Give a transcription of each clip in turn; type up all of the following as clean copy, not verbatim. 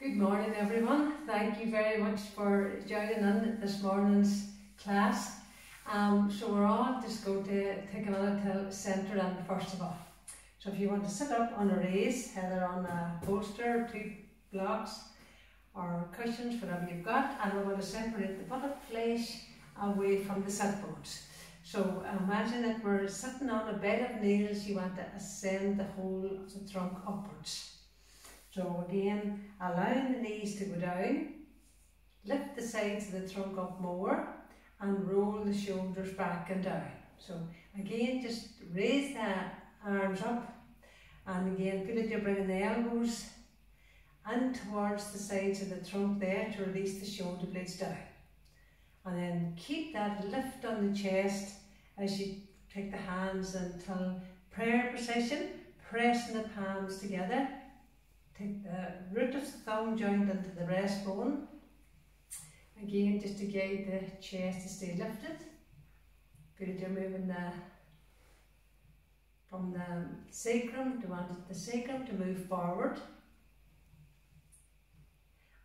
Good morning everyone. Thank you very much for joining in this morning's class. So we're all just going to take a minute to centre in first of all. So if you want to sit up on a raise, either on a bolster, 2 blocks or cushions, whatever you've got, and we're going to separate the buttock flesh away from the sit bones. So imagine that we're sitting on a bed of nails. You want to ascend the whole of the trunk upwards. So again, allowing the knees to go down, lift the sides of the trunk up more and roll the shoulders back and down. So again, just raise the arms up, and again feel that you're bringing the elbows in towards the sides of the trunk there to release the shoulder blades down. And then keep that lift on the chest as you take the hands until prayer position, pressing the palms together. Take the root of the thumb joint into the breastbone. Again, just to guide the chest to stay lifted. Feel that you're moving from the sacrum, the sacrum to move forward.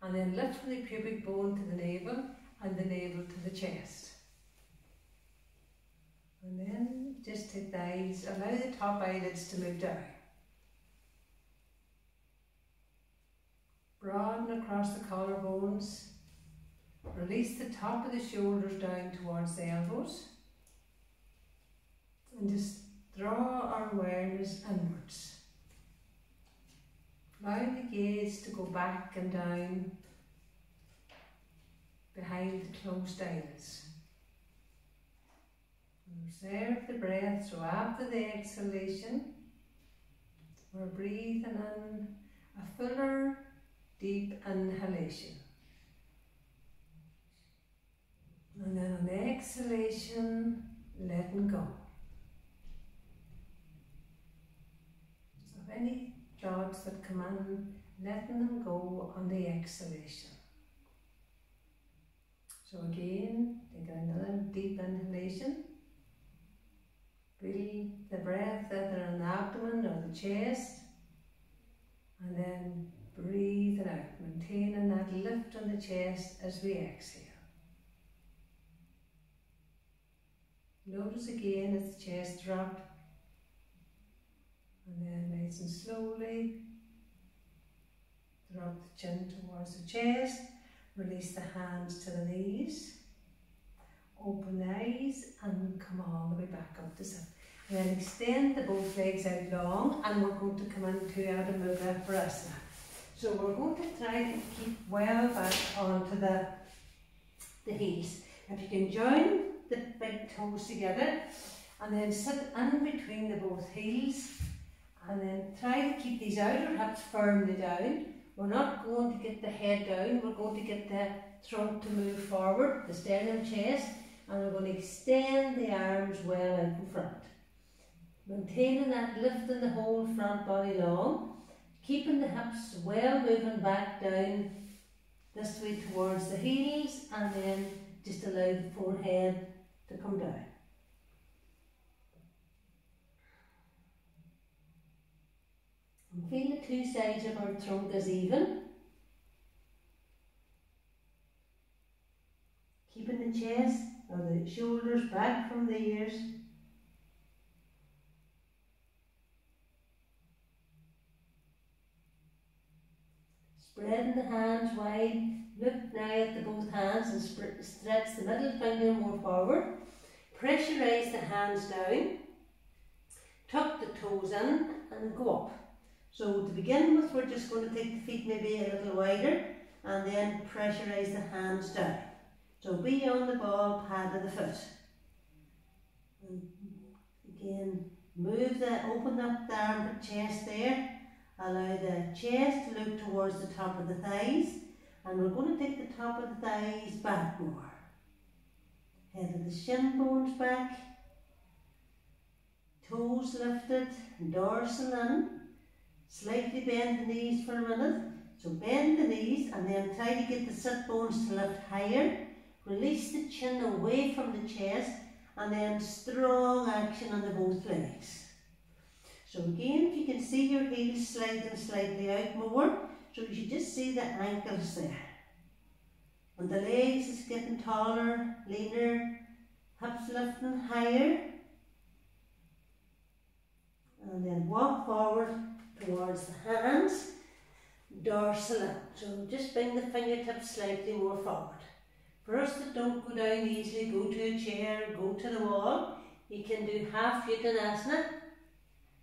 And then lift from the pubic bone to the navel and the navel to the chest. And then just take the eyes, allow the top eyelids to move down. Broaden across the collarbones. Release the top of the shoulders down towards the elbows. And just draw our awareness inwards. Allow the gaze to go back and down behind the closed eyelids. Observe the breath. So after the exhalation, we're breathing in a fuller, deep inhalation. And then on the exhalation, letting go. So if any thoughts that come in, letting them go on the exhalation. So again, take another deep inhalation. Feel the breath either in the abdomen or the chest. And then breathe it out, maintaining that lift on the chest as we exhale. Notice again as the chest drops, and then nice and slowly drop the chin towards the chest, release the hands to the knees, open the eyes and come all the way back up to sit. And then extend the both legs out long, and we're going to come into Adho Mukha Virasana. So we're going to try to keep well back onto the heels. If you can join the big toes together and then sit in between the both heels, and then try to keep these outer hips firmly down. We're not going to get the head down, we're going to get the trunk to move forward, the sternum chest, and we're going to extend the arms well out in front. Maintaining that lift in the whole front body long. Keeping the hips well moving back down this way towards the heels, and then just allow the forehead to come down. And feel the 2 sides of our trunk as even. Keeping the chest or the shoulders back from the ears. Spreading the hands wide, look now at the both hands and stretch the middle finger more forward. Pressurise the hands down, tuck the toes in and go up. So to begin with, we're just going to take the feet maybe a little wider and then pressurise the hands down. So be on the ball pad of the foot. And again, open up the armpit chest there. Allow the chest to look towards the top of the thighs, and we're going to take the top of the thighs back more. Head of the shin bones back, toes lifted, dorsal in. Slightly bend the knees for a minute. So bend the knees and then try to get the sit bones to lift higher. Release the chin away from the chest, and then strong action on the both legs. So again, if you can see your heels sliding slightly out more, So you should just see the ankles there. And the legs is getting taller, leaner, hips lifting higher. And then walk forward towards the hands, dorsal in. So just bring the fingertips slightly more forward. For us that don't go down easily, go to a chair, go to the wall. You can do half Uttanasana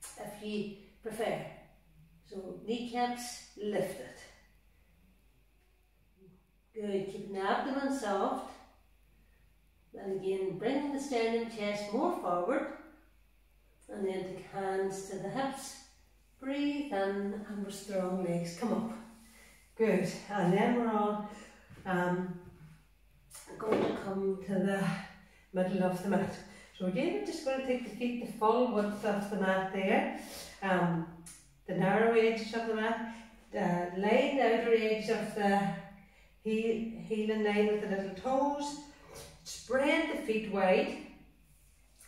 if you prefer. So kneecaps lifted. Good, keep the abdomen soft. And again, bring the sternum chest more forward. And then take hands to the hips. Breathe in and with strong legs come up. Good, and then we're all going to come to the middle of the mat. So again, we're just going to take the feet the full width of the mat there. The narrow edges of the mat. Line the outer edge of the heel in line with the little toes. Spread the feet wide.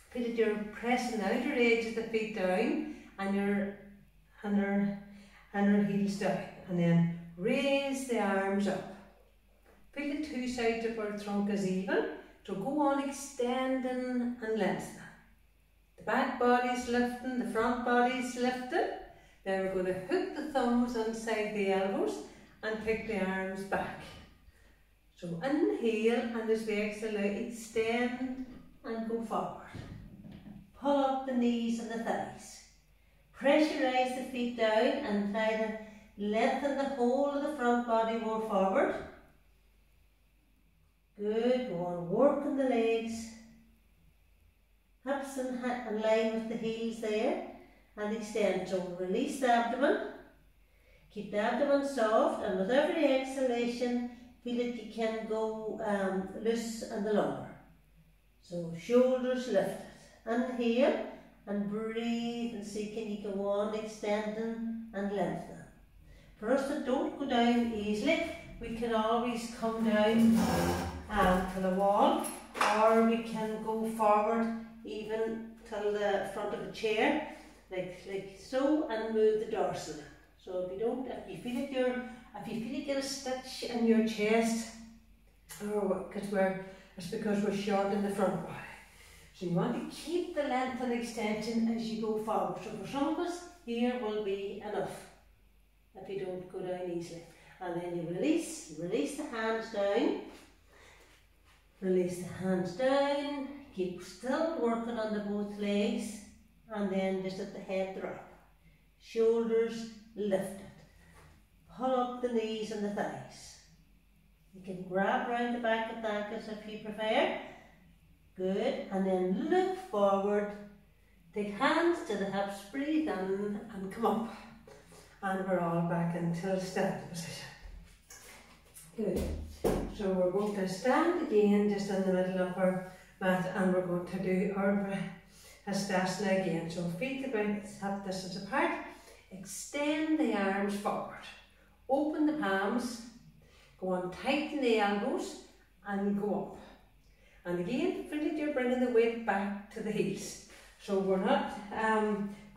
Feel that you're pressing the outer edge of the feet down and your heels down. And then raise the arms up. Feel the two sides of our trunk is even. So go on extending and lengthening. The back body's lifting, the front body's lifted. Then we're going to hook the thumbs inside the elbows and take the arms back. So inhale, and as we exhale out, extend and go forward. Pull up the knees and the thighs. Pressurize the feet down and try to lengthen the whole of the front body more forward. Good, go on working the legs. Hips in line with the heels there. And extend. So release the abdomen. Keep the abdomen soft, and with every exhalation, feel that you can go loose and longer. So shoulders lifted. Inhale and breathe and see can you go on extending and lengthening. For us that don't go down easily, we can always come down to the wall, or we can go forward even till the front of a chair, like so, and move the dorsal. So if you feel like you get a stitch in your chest, or it's because we're short in the front body. So you want to keep the length and extension as you go forward. So for some of us, here will be enough if you don't go down easily. And then you release the hands down. Release the hands down. Keep still working on the both legs. And then just let the head drop. Shoulders lifted. Pull up the knees and the thighs. You can grab round the back of the ankles if you prefer. Good. And then look forward. Take hands to the hips. Breathe in and come up. And we're all back into standing position. Good. So we're going to stand again just in the middle of our mat, and we're going to do our Hastasana again. So feet about hip distance apart. Extend the arms forward. Open the palms. Go on, tighten the elbows and go up. And again, feel that you're bringing the weight back to the heels. So we're not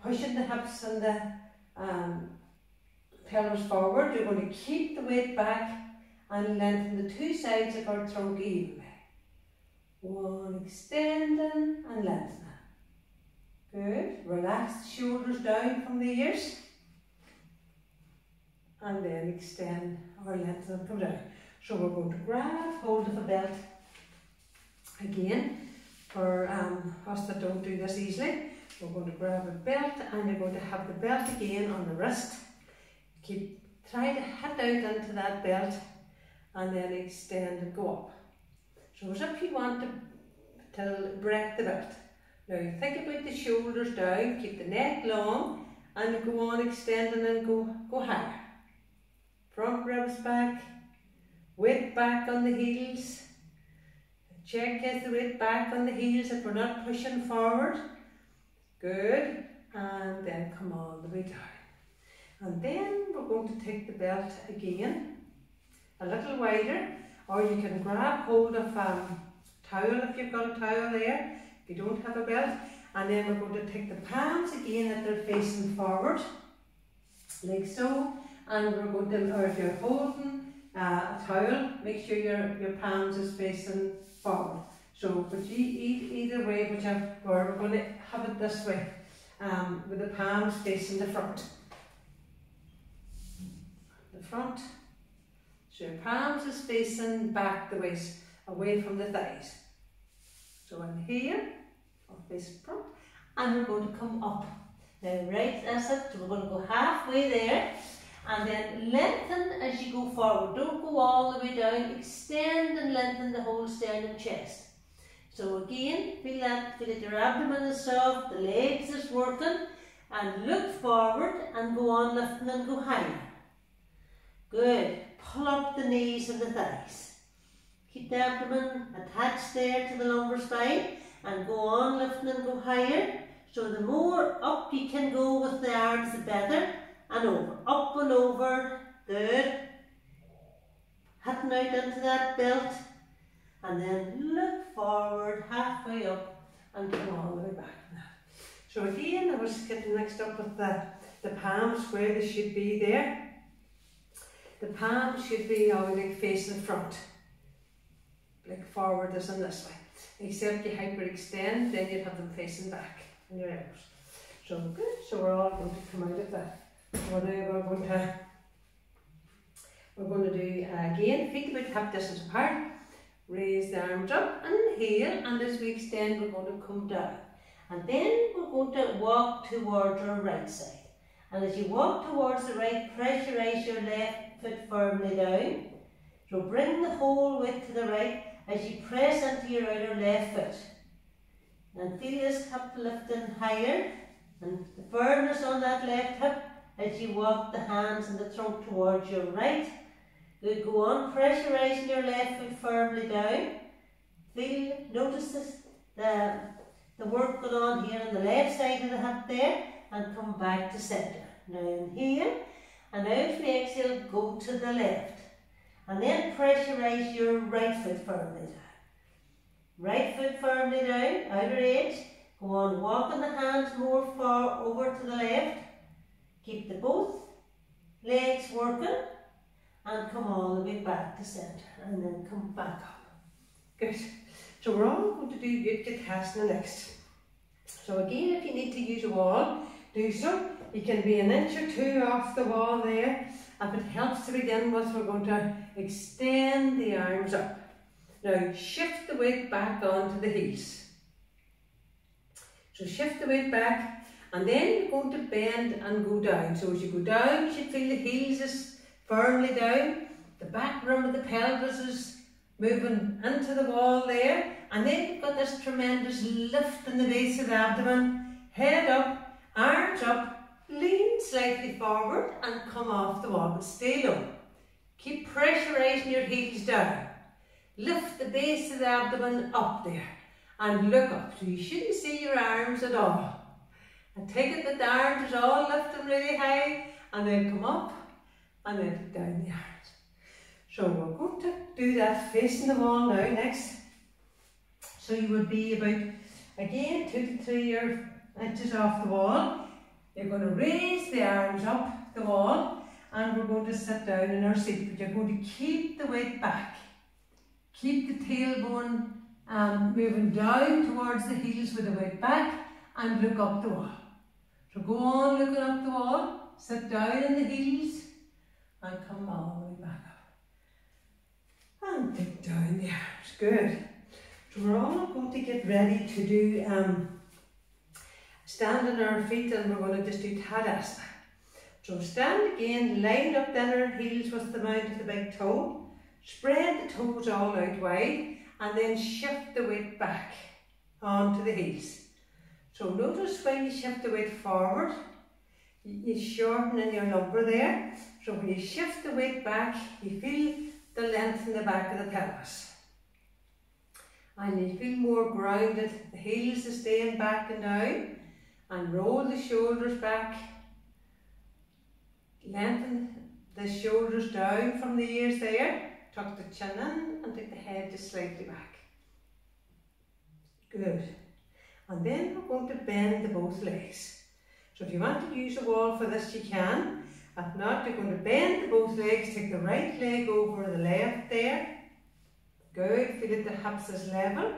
pushing the hips and the pelvis forward. You're going to keep the weight back and lengthen the two sides of our trunk evenly. One, extending and lengthening. Good. Relax the shoulders down from the ears. And then extend or lengthen and come down. So we're going to grab hold of a belt. Again, for us that don't do this easily, we're going to grab a belt, and you're going to have the belt again on the wrist. Try to hit out into that belt and then extend and go up. So as if you want to break the belt. Now think about the shoulders down, keep the neck long, and go on extending and go higher. Front ribs back, weight back on the heels. Check as the weight back on the heels if we're not pushing forward. Good. And then come all the way down. And then we're going to take the belt again, a little wider, or you can grab hold of towel if you've got a towel there, if you don't have a belt. And then we're going to take the palms again that they're facing forward, like so, and we're going to, or if you're holding a towel, make sure your palms is facing forward. So, but either way, whichever, we're going to have it this way, with the palms facing the front. The front. So your palms is facing back the waist, away from the thighs. So in here, or face front, and we're going to come up. Now right, that's it. So we're going to go halfway there, and then lengthen as you go forward. Don't go all the way down. Extend and lengthen the whole sternum chest. So again, feel that your abdomen is soft, the legs is working, and look forward and go on lifting and go higher. Good. Pull up the knees and the thighs. Keep the abdomen attached there to the lumbar spine and go on lifting and go higher. So the more up you can go with the arms, the better. And over. Up and over. Good. Hitting out into that belt. And then look forward, halfway up and come all the way back. So again, I was getting mixed up with the palms where they should be there. The palms should be like facing front, like forward as in this way. Except you hyperextend, then you'd have them facing back on your elbows. So good. So we're all going to come out of that. So now we're going to do again, feet about hip distance apart. Raise the arms up and inhale, and as we extend, we're going to come down. And then we're going to walk towards our right side. And as you walk towards the right, pressurize your left foot firmly down. So bring the whole weight to the right as you press into your outer left foot. And feel this hip lifting higher, and the firmness on that left hip as you walk the hands and the trunk towards your right. Good, go on, pressurising your left foot firmly down. Feel, notice this, the work going on here on the left side of the hip there, and come back to centre. Now inhale, and now as we exhale, go to the left. And then pressurise your right foot firmly down. Right foot firmly down, outer edge. Go on, walking the hands more far over to the left. Keep the both legs working. And come all the way back to centre, and then come back up. Good. So we're all going to do Utkatasana next. So again, if you need to use a wall, do so. You can be an inch or two off the wall there. If it helps to begin with, we're going to extend the arms up. Now shift the weight back onto the heels. So shift the weight back, and then you're going to bend and go down. So as you go down, you should feel the heels is firmly down, the back rim of the pelvis is moving into the wall there, and then you've got this tremendous lift in the base of the abdomen, head up, arms up, lean slightly forward and come off the wall, but stay low. Keep pressurising your heels down. Lift the base of the abdomen up there and look up, so you shouldn't see your arms at all. And take it that the arms is all lifting really high, and then come up and then down the arms. So we're going to do that facing the wall now next. So you would be about, again, 2 to 3 inches off the wall. You're going to raise the arms up the wall, and we're going to sit down in our seat, but you're going to keep the weight back. Keep the tailbone moving down towards the heels with the weight back, and look up the wall. So go on looking up the wall, sit down in the heels, and come all the way back up. And dig down the arms. Good. So we're all going to get ready to do stand on our feet, and we're going to just do Tadasana. So stand again, line up then our heels with the mount of the big toe. Spread the toes all out wide, and then shift the weight back onto the heels. So notice when you shift the weight forward, you shorten in your lumbar there. So when you shift the weight back, you feel the length in the back of the pelvis. And you feel more grounded. The heels are staying back and down. And roll the shoulders back. Lengthen the shoulders down from the ears there. Tuck the chin in and take the head just slightly back. Good. And then we're going to bend the both legs. So if you want to use a wall for this, you can. If not, you're going to bend both legs, take the right leg over the left there. Good, feel that the hips is level.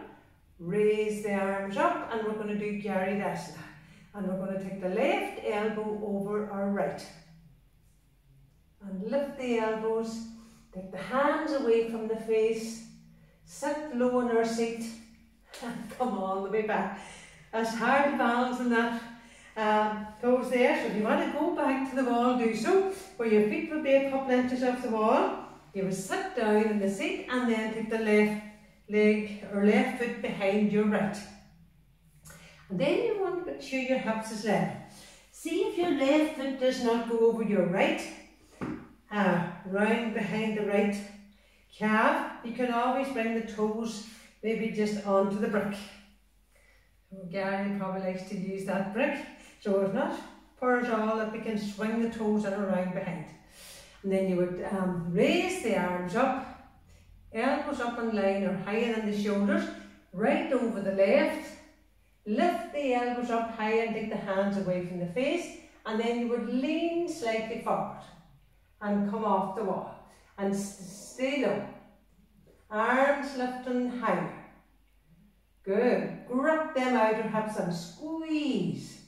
Raise the arms up and we're going to do Garudasana. And we're going to take the left elbow over our right. And lift the elbows, take the hands away from the face, sit low in our seat and come all the way back. That's hard to balance in that pose there. So if you want to go back to the wall, do so. Where your feet will be a couple inches off the wall. You will sit down in the seat and then take the left leg or left foot behind your right. And then you want to make sure your hips is level. See if your left foot does not go over your right, round behind the right calf. You can always bring the toes maybe just onto the brick. So Gary probably likes to use that brick, so it's not for us all that we can swing the toes in around behind. And then you would raise the arms up, elbows up in line or higher than the shoulders, right over the left. Lift the elbows up higher and take the hands away from the face, and then you would lean slightly forward and come off the wall and stay low. Arms lifting higher. Good. Grip them outer hips and squeeze.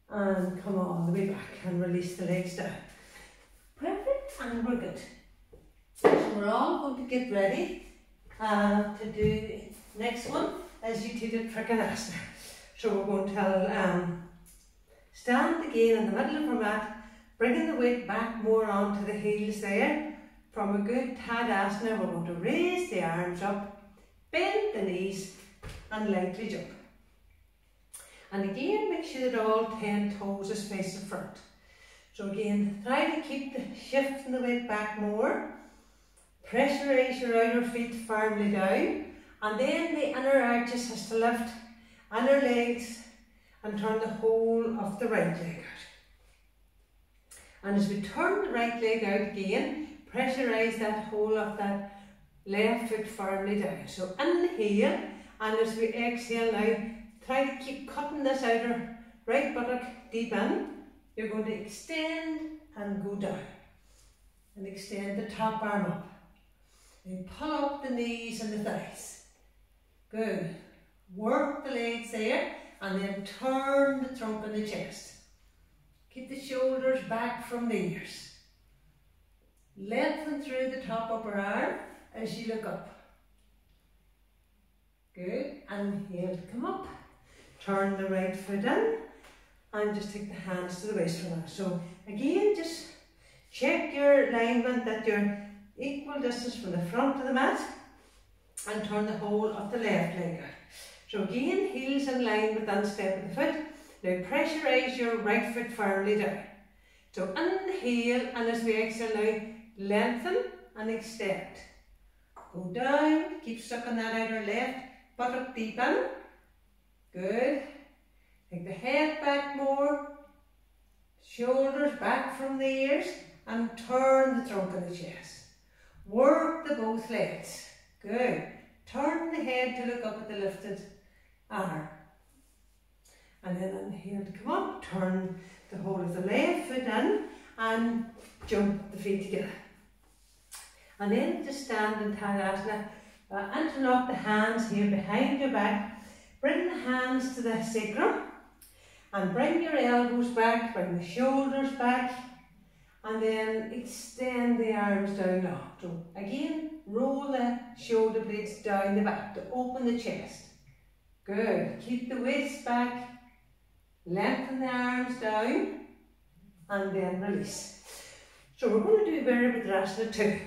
And come all the way back and release the legs down. Perfect, and we're good. So we're all going to get ready to do next one as you do the Trikonasana. So we're going to stand again in the middle of our mat, bringing the weight back more onto the heels there. From a good Tadasana, we're going to raise the arms up, bend the knees and lightly jump. And again, make sure that all 10 toes is facing front. So again, try to keep the shift in the weight back more. Pressurize your outer feet firmly down. And then the inner arches has to lift, inner legs, and turn the whole of the right leg out. And as we turn the right leg out again, pressurize that whole of that left foot firmly down. So inhale, and as we exhale now, try to keep cutting this outer right buttock deep in. You're going to extend and go down. And extend the top arm up. And pull up the knees and the thighs. Good. Work the legs there, and then turn the trunk and the chest. Keep the shoulders back from the ears. Lengthen through the top upper arm as you look up. Good. Inhale to come up. Turn the right foot in and just take the hands to the waist for now. So again, just check your alignment that you're equal distance from the front of the mat and turn the whole of the left leg out. So again, heels in line with that step of the foot. Now pressurize your right foot firmly down. So inhale, and as we exhale now, lengthen and extend. Go down, keep sucking that outer left buttock deep in. Good. Take the head back more, shoulders back from the ears, and turn the trunk of the chest. Work the both legs. Good. Turn the head to look up at the lifted arm. And then inhale to come up, turn the whole of the left foot in, and jump the feet together. And then just stand in Tadasana. Interlock the hands here behind your back. Bring the hands to the sacrum. And bring your elbows back, bring the shoulders back. And then extend the arms down long. So again, roll the shoulder blades down the back to open the chest. Good. Keep the waist back. Lengthen the arms down. And then release. So we're going to do Virabhadrasana 2.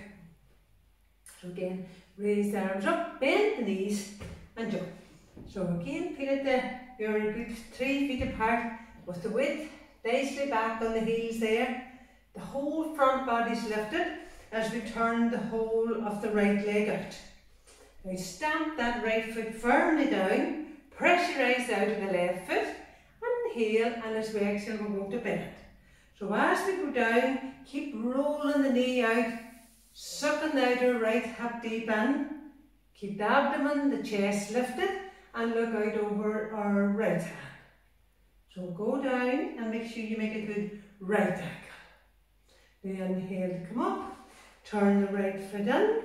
So again, raise the arms up, bend the knees and jump. So again, feel it you're a good 3 feet apart with the weight nicely back on the heels there. The whole front body's lifted as we turn the whole of the right leg out. Now stamp that right foot firmly down, pressurize out of the left foot, inhale, and as we exhale we're going to bend. So as we go down, keep rolling the knee out, sucking the outer right hip deep in, keep the abdomen, the chest lifted, and look out over our right hand. So go down and make sure you make a good right angle. We inhale to come up, turn the right foot in,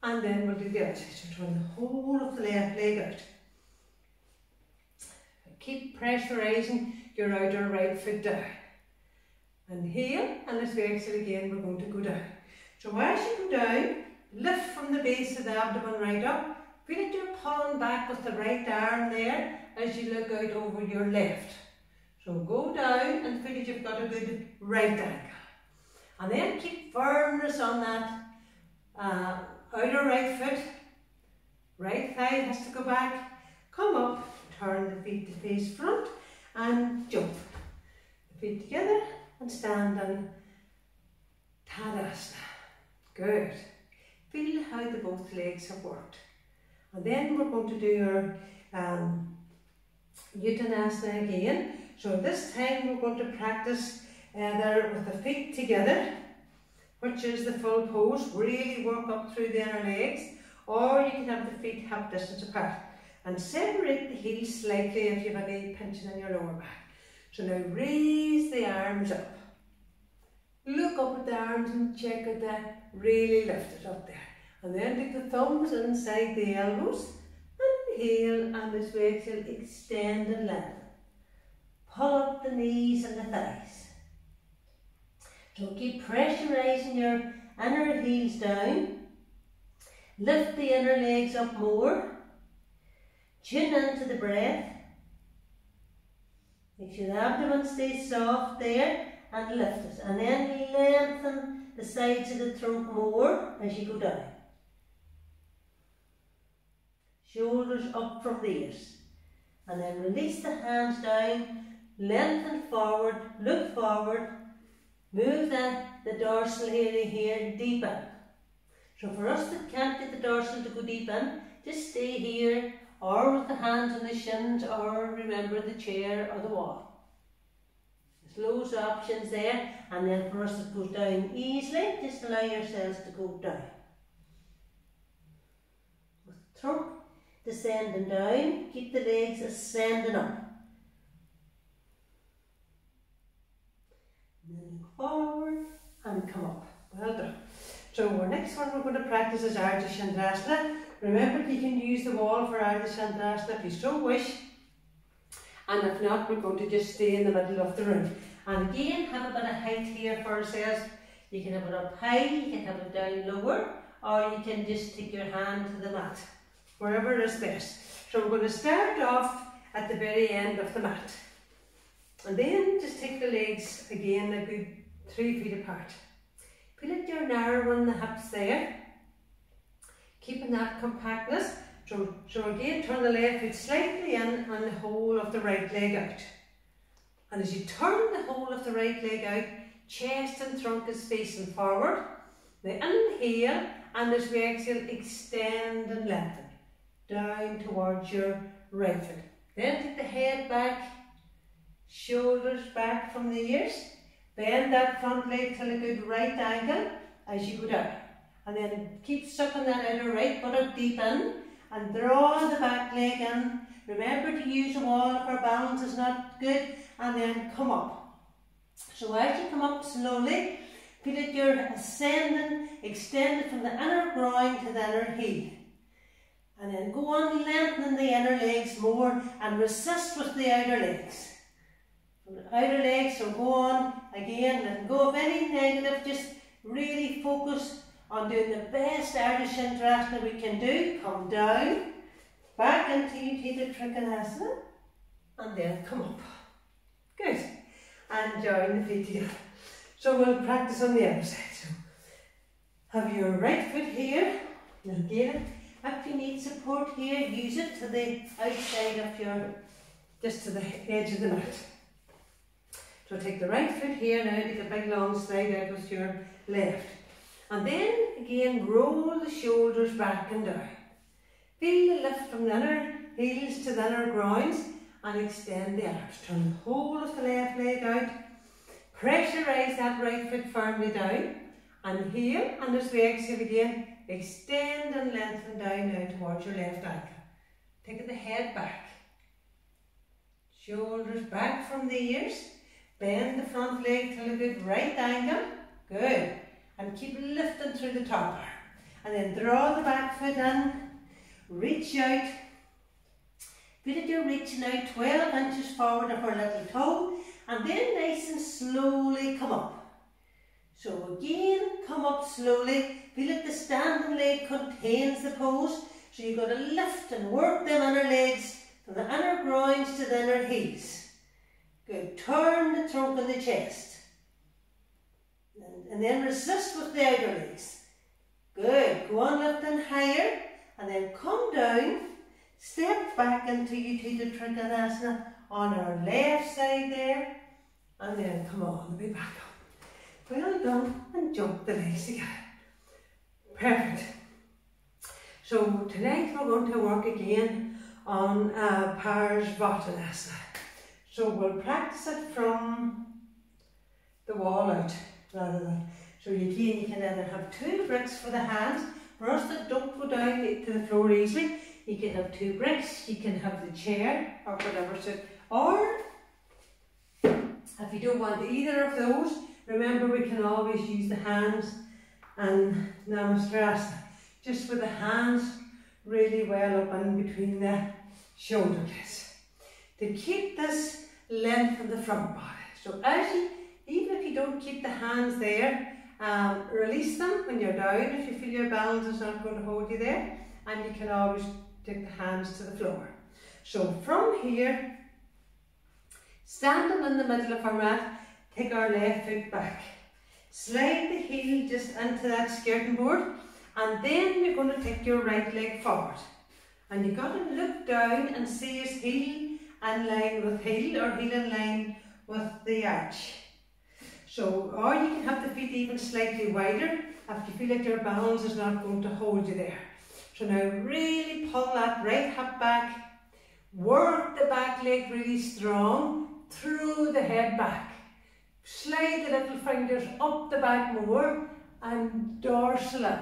and then we'll do the other side. So turn the whole of the left leg out. Keep pressurising your outer right foot down. Inhale, and as we exhale again, we're going to go down. So as you go down, lift from the base of the abdomen right up. Feel that you're pulling back with the right arm there as you look out over your left. So go down and feel that you've got a good right angle. And then keep firmness on that outer right foot. Right thigh has to go back. Come up, turn the feet to face front and jump. The feet together and stand in Tadasana. Good. Feel how the both legs have worked. And then we're going to do our Uttanasana again. So this time we're going to practice either with the feet together, which is the full pose. Really work up through the inner legs, or you can have the feet hip distance apart. And separate the heels slightly if you have any pinching in your lower back. So now raise the arms up. Look up at the arms and check out that. Really lift it up there. And then take the thumbs inside the elbows. Inhale, and as we exhale, extend and lengthen. Pull up the knees and the thighs. So keep pressurising your inner heels down. Lift the inner legs up more. Tune into the breath. Make sure the abdomen stays soft there and lift it. And then lengthen the sides of the trunk more as you go down. Shoulders up from the ears. And then release the hands down, lengthen forward, look forward, move the dorsal area here deep in. So for us that can't get the dorsal to go deep in, just stay here or with the hands on the shins, or remember the chair or the wall. There's loads of options there, and then for us it goes down easily, just allow yourselves to go down. With the trunk descending down, keep the legs ascending up. And then look forward and come up. Well done. So our next one we're going to practice is Ardha Chandrasana. Remember, you can use the wall for Ardha Chandrasana if you so wish. And if not, we're going to just stay in the middle of the room. And again, have a bit of height here for ourselves. You can have it up high, you can have it down lower, or you can just take your hand to the mat, wherever is best. So we're going to start off at the very end of the mat. And then just take the legs again a good 3 feet apart. Feel that you're narrowing the hips there, keeping that compactness. So again, turn the left foot slightly in and the whole of the right leg out. And as you turn the whole of the right leg out, chest and trunk is facing forward. Now inhale, and as we exhale, extend and lengthen down towards your right foot. Then take the head back, shoulders back from the ears. Bend that front leg till a good right angle as you go down. And then keep sucking that outer right buttock deep in and draw the back leg in. Remember to use a wall if our balance is not good, and then come up. So as you come up slowly, feel that you're ascending, extended from the inner groin to the inner heel. And then go on lengthening the inner legs more and resist with the outer legs. From the outer legs, so go on again, let go of any negative, just really focus on doing the best Ardha Chandrasana we can do. Come down, back into Utthita Trikonasana, and then come up. Good. And join the feet together. So we'll practice on the other side. So have your right foot here, and again, if you need support here, use it to the outside of your, just to the edge of the mat. So take the right foot here now, take a big long slide out with your left. And then again, roll the shoulders back and down. Feel the lift from the inner heels to the inner groins and extend the arms. Turn the whole of the left leg out. Pressurise that right foot firmly down. And here, and as we exhale again, extend and lengthen down now towards your left ankle. Take the head back. Shoulders back from the ears. Bend the front leg till a good right angle. Good. And keep lifting through the top bar. And then draw the back foot in, reach out. Feel that you're reaching out 12 inches forward of our little toe, and then nice and slowly come up. So again, come up slowly. Feel that the standing leg contains the pose, so you've got to lift and work them inner legs from the inner groins to the inner heels. Good. Turn the trunk and the chest. And then resist with the outer legs. Good. Go on lifting higher, and then come down. Step back into Utthita Trikonasana on our left side there, and then come on, we'll be back up. Well done, and jump the legs together. Perfect. So tonight we're going to work again on Parsvottanasana. So we'll practice it from the wall out rather than. So again, you can either have 2 bricks for the hands. For us that don't go down to the floor easily, you can have 2 bricks, you can have the chair or whatever. So, or if you don't want either of those, remember we can always use the hands and Namaskar, just with the hands really well up in between the shoulder blades to keep this length in the front body. So as you, even if you don't keep the hands there, release them when you're down if you feel your balance is not going to hold you there, and you can always take the hands to the floor. So from here, standing in the middle of our mat, take our left foot back. Slide the heel just into that skirting board, and then you're going to take your right leg forward. And you've got to look down and see his heel in line with heel, or heel in line with the arch. So, or you can have the feet even slightly wider if you feel like your balance is not going to hold you there. So now really pull that right hip back, work the back leg really strong, through the head back. Slide the little fingers up the back more and dorsal in.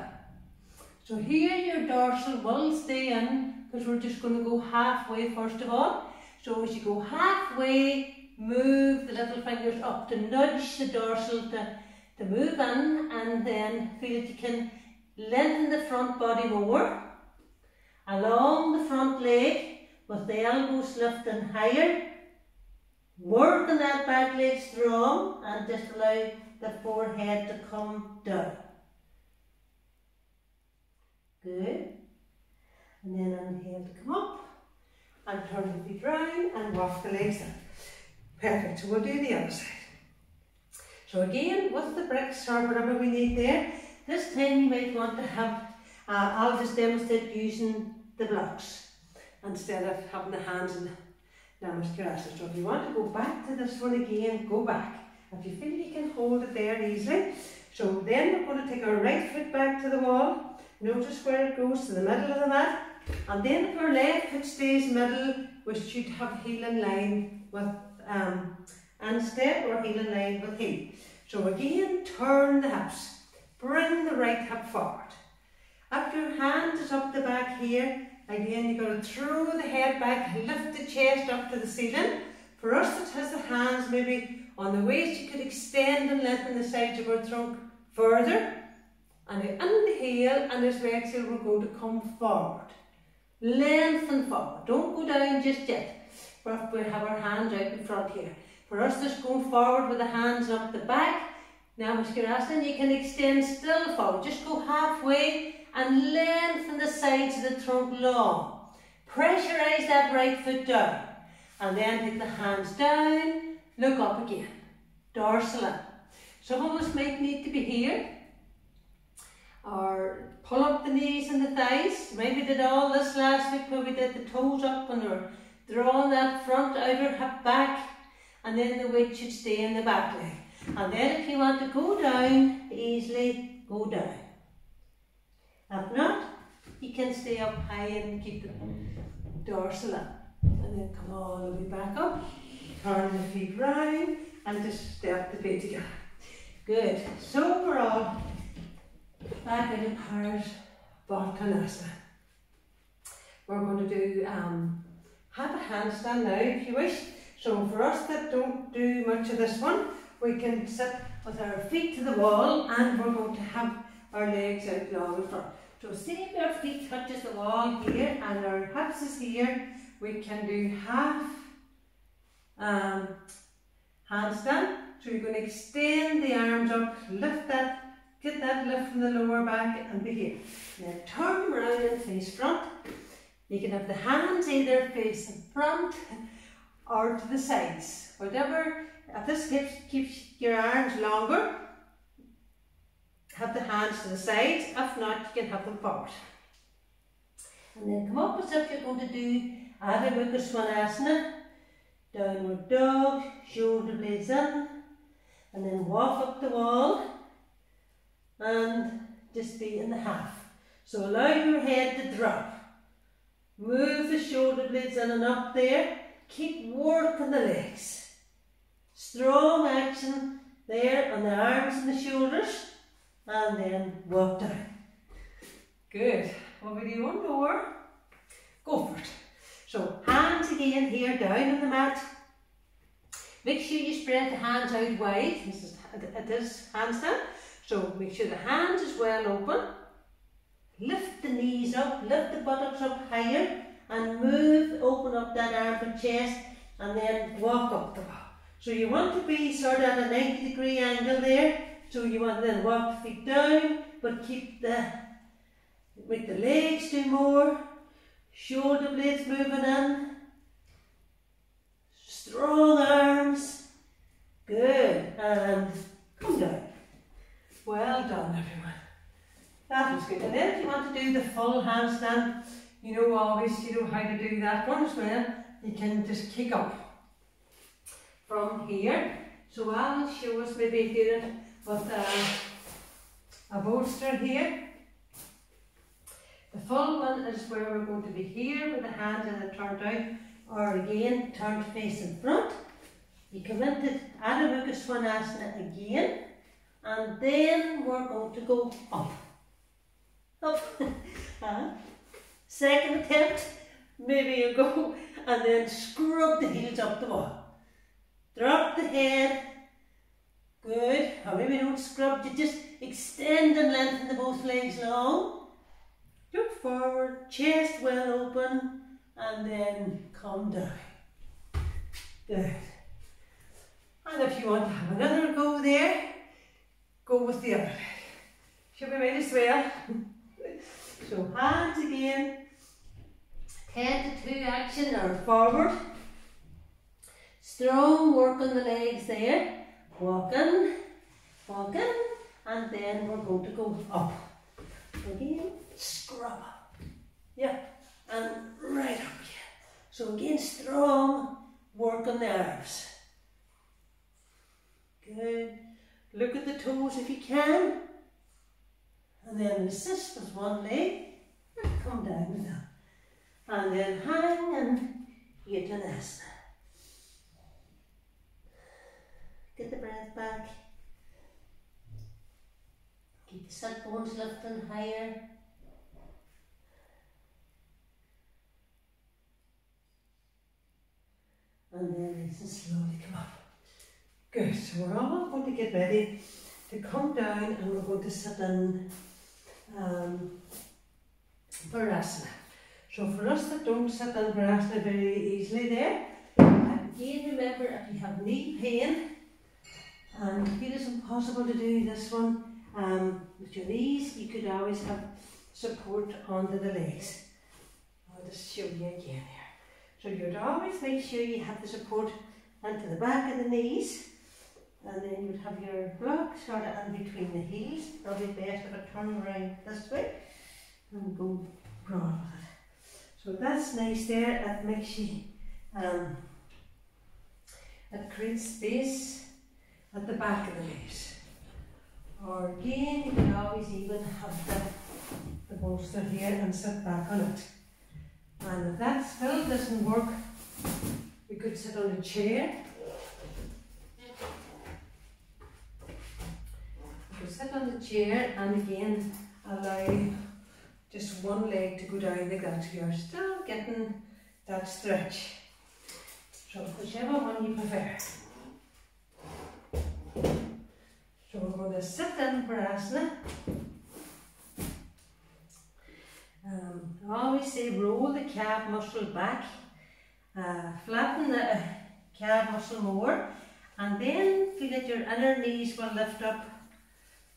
So here your dorsal will stay in because we're just going to go halfway first of all. So as you go halfway, move the little fingers up to nudge the dorsal to move in, and then feel that you can lengthen the front body more along the front leg with the elbows lifting higher. Work on that back leg strong and just allow the forehead to come down. Good. And then inhale to come up and turn the feet round and walk the legs in. Perfect. So we'll do the other side. So again, with the bricks or whatever we need there, this time you might want to have, I'll just demonstrate using the blocks instead of having the hands in Namaskar. So if you want to go back to this one again, go back. If you feel you can hold it there easily. So then we're going to take our right foot back to the wall. Notice where it goes to the middle of the mat. And then if our left foot stays middle, we should have heel in line with instep or heel in line with heel. So again, turn the hips. Bring the right hip forward. If your hand is up the back here, again you've got to throw the head back, lift the chest up to the ceiling. For us that has the hands maybe on the waist, you could extend and lengthen the sides of our trunk further. And inhale, and as we exhale we're going to come forward. Lengthen forward. Don't go down just yet. But we have our hands out in front here. For us that's going forward with the hands up the back, Namaskar, you can extend still forward. Just go halfway and lengthen the sides of the trunk long. Pressurize that right foot down. And then take the hands down, look up again. Dorsal in. Some of us might need to be here. Or pull up the knees and the thighs. Maybe did all this last week where we did the toes up and we're drawing that front outer hip back, and then the weight should stay in the back leg. And then if you want to go down easily, go down. If not, you can stay up high and keep the dorsal in. And then come all the way back up, turn the feet round and just step the feet together. Good. So we're all back into Parsvottanasana. We're going to do have a handstand now if you wish. So for us that don't do much of this one, we can sit with our feet to the wall, and we're going to have our legs out long in front. So see if our feet touches the wall here and our hips is here, we can do half handstand. So you're going to extend the arms up, lift that, get that lift from the lower back and be here. Then turn around and face front. You can have the hands either facing front or to the sides. Whatever, if this keeps your arms longer, have the hands to the sides. If not, you can have them forward. And then come up as if you're going to do Adho Mukha Svanasana, downward dog, shoulder blades in, and then walk up the wall and just be in the half. So allow your head to drop. Move the shoulder blades in and up there. Keep working the legs. Strong action there on the arms and the shoulders. And then walk down. Good. What we do one more? Go for it. So hands again here down on the mat. Make sure you spread the hands out wide. It is handstand. So make sure the hands is well open. Lift the knees up, lift the buttocks up higher, and move, open up that arm and chest, and then walk up the wall. So you want to be sort of at a 90-degree angle there. So you want to then walk the feet down, but make the legs do more. Shoulder blades moving in. Strong arms. Good. And come down. Well done, everyone. That was good. And then if you want to do the full handstand, you know always you know how to do that one as well. You can just kick up from here. So I'll show us maybe doing it with a bolster here. The full one is where we're going to be here with the hands either turned out or again turned facing front. You come into Adho Mukha Svanasana again, and then we're going to go up. Up. Second attempt, maybe you go and then scrub the heels up the wall. Drop the head. Good. Or maybe don't scrub, you just extend and lengthen the both legs long. Look forward, chest well open, and then come down. Good. And if you want to have another go there, go with the other leg. Should be ready as well. So hands again, 10 to 2 action or forward. Strong work on the legs there. Walking, walking, and then we're going to go up. Again, scrub up. Yeah, and right up again. So again, strong work on the arms. Good. Look at the toes if you can. And then assist with one leg. Come down with that. And then hang and Uttanasana. Get the breath back. Keep the sit bones lifting higher. And then release and slowly come up. Good. So we're all going to get ready to come down and we're going to sit in Virasana. So for us that don't sit in Virasana very easily there, again remember if you have knee pain and if it is impossible to do this one with your knees, you could always have support onto the legs. I'll just show you again here. So you'd always make sure you have the support into the back of the knees, and then you'd have your block sort of in between the heels. Probably best if I turn around this way and go broad with it. So that's nice there. That makes you, it creates space at the back of the legs. Or again, you can always even have the bolster here and sit back on it. And if that still doesn't work, we could sit on a chair. We could sit on the chair and again allow just one leg to go down like that. So you're still getting that stretch. So whichever one you prefer. So we're going to sit in Virasana. I always say roll the calf muscle back, flatten the calf muscle more, and then feel that your inner knees will lift up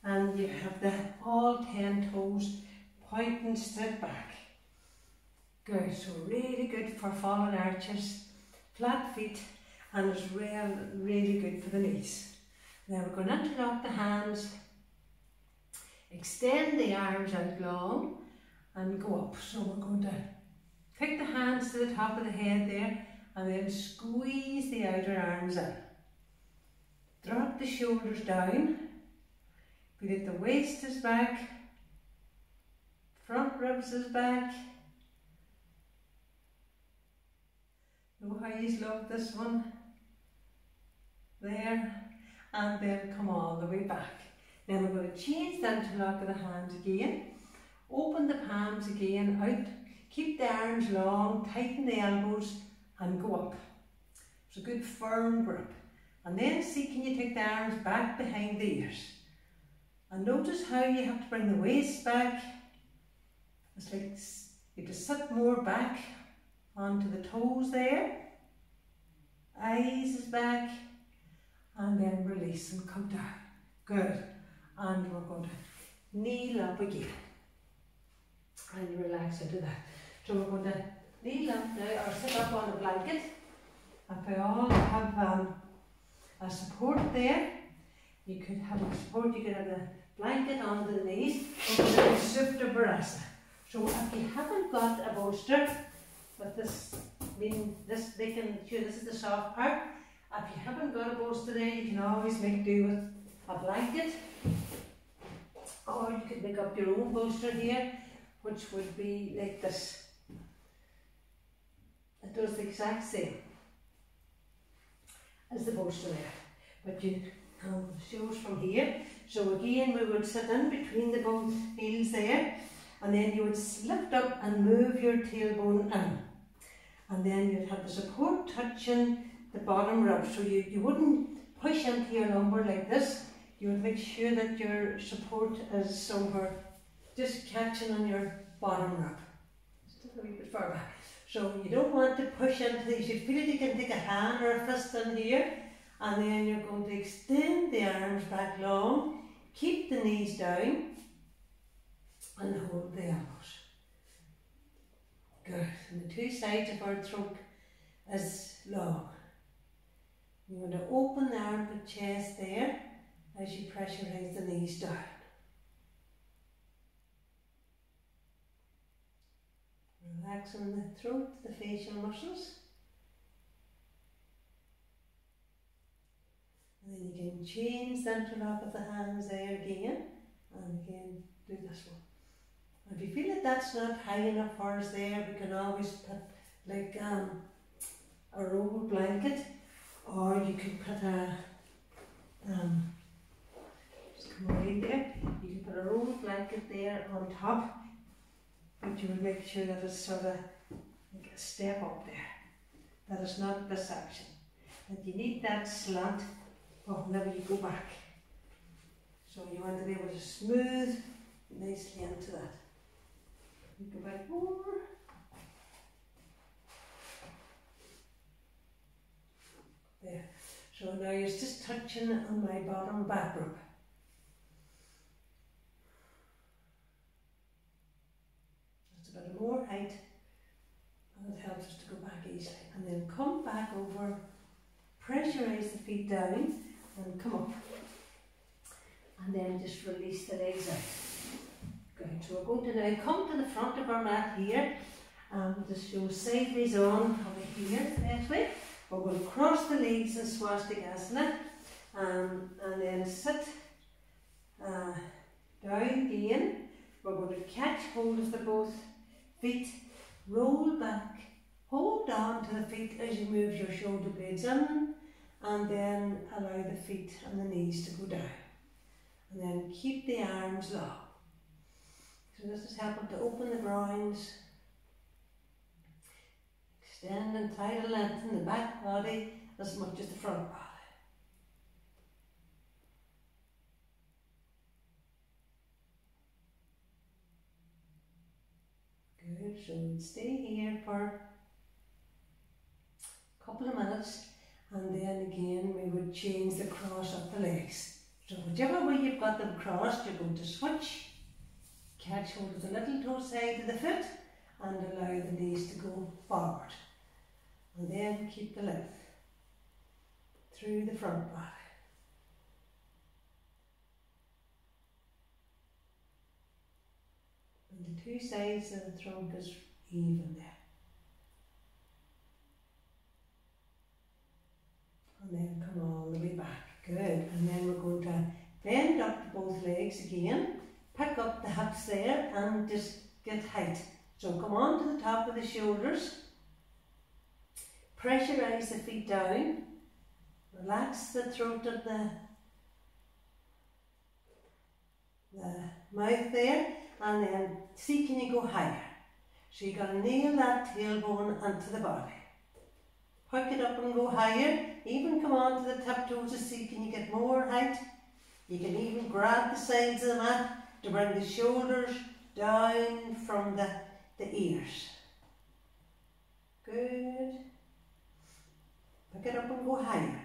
and you have all 10 toes pointing straight back. Good, so really good for fallen arches, flat feet, and it's really good for the knees. Now we're going to interlock the hands, extend the arms out long and go up. So we're going to take the hands to the top of the head there and then squeeze the outer arms in. Drop the shoulders down, feel that the waist is back, front ribs is back. Know how you love this one? There, and then come all the way back. Then we're going to change the interlock of the hands again. Open the palms again out. Keep the arms long, tighten the elbows and go up. It's a good firm grip. And then see, can you take the arms back behind the ears? And notice how you have to bring the waist back. It's like you have to sit more back onto the toes there. Eyes is back. And then release and come down. Good. And we're going to kneel up again. And relax into that. So we're going to kneel up now or sit up on a blanket. If we all have a support there, you could have a support, you could have the blanket under the knees, or you could shift to Virasana. So if you haven't got a bolster, but this is the soft part. If you haven't got a bolster there, you can always make do with a blanket, or you could make up your own bolster here, which would be like this. It does the exact same as the bolster there, but you shows from here. So again, we would sit in between the both heels there, and then you would lift up and move your tailbone in, and then you'd have the support touching the bottom rib. So you wouldn't push into your lumbar like this. You would make sure that your support is somewhere just catching on your bottom rib. Just a wee bit far back. So you don't want to push into these. You feel that you can take a hand or a fist in here, and then you're going to extend the arms back long, keep the knees down, and hold the elbows. Good. And the two sides of our throat is long. You want to open the armpit chest there as you pressurize the knees down. Relaxing the throat, the facial muscles. And then you can change the interlock of the hands there again, and again do this one. If you feel that that's not high enough for us there, we can always put like a rolled blanket, or you can put a just come right there. You can put a rolled blanket there on top, but you will make sure that it's sort of like a step up there. That is not this action. That you need that slant whenever you go back. So you want to be able to smooth nicely into that. You go back more. There. So now you're just touching on my bottom back rib. Just a bit more height, and it helps us to go back easily. And then come back over, pressurize the feet down, and come up. And then just release the legs out. Good. So we're going to now come to the front of our mat here, and just go sideways on over here this way. We're going to cross the legs in swastikasana, and then sit down again. We're going to catch hold of the both feet, roll back, hold on to the feet as you move your shoulder blades in, and then allow the feet and the knees to go down. And then keep the arms long. So this is helping to open the groins, extend and try to lengthen the back body as much as the front body. Good, so we'll stay here for a couple of minutes, and then again we would change the cross of the legs. So whichever way you've got them crossed, you're going to switch, catch hold of the little toe side of the foot and allow the knees to go forward. And then keep the length through the front body. And the two sides of the trunk is even there. And then come all the way back. Good. And then we're going to bend up both legs again. Pick up the hips there and just get height. So come on to the top of the shoulders. Pressurize the feet down. Relax the throat of the mouth there. And then see, can you go higher? So you're going to nail that tailbone onto the body. Pick it up and go higher. Even come on to the tiptoes to see, can you get more height? You can even grab the sides of the mat to bring the shoulders down from the ears. Good. Pick it up and go higher.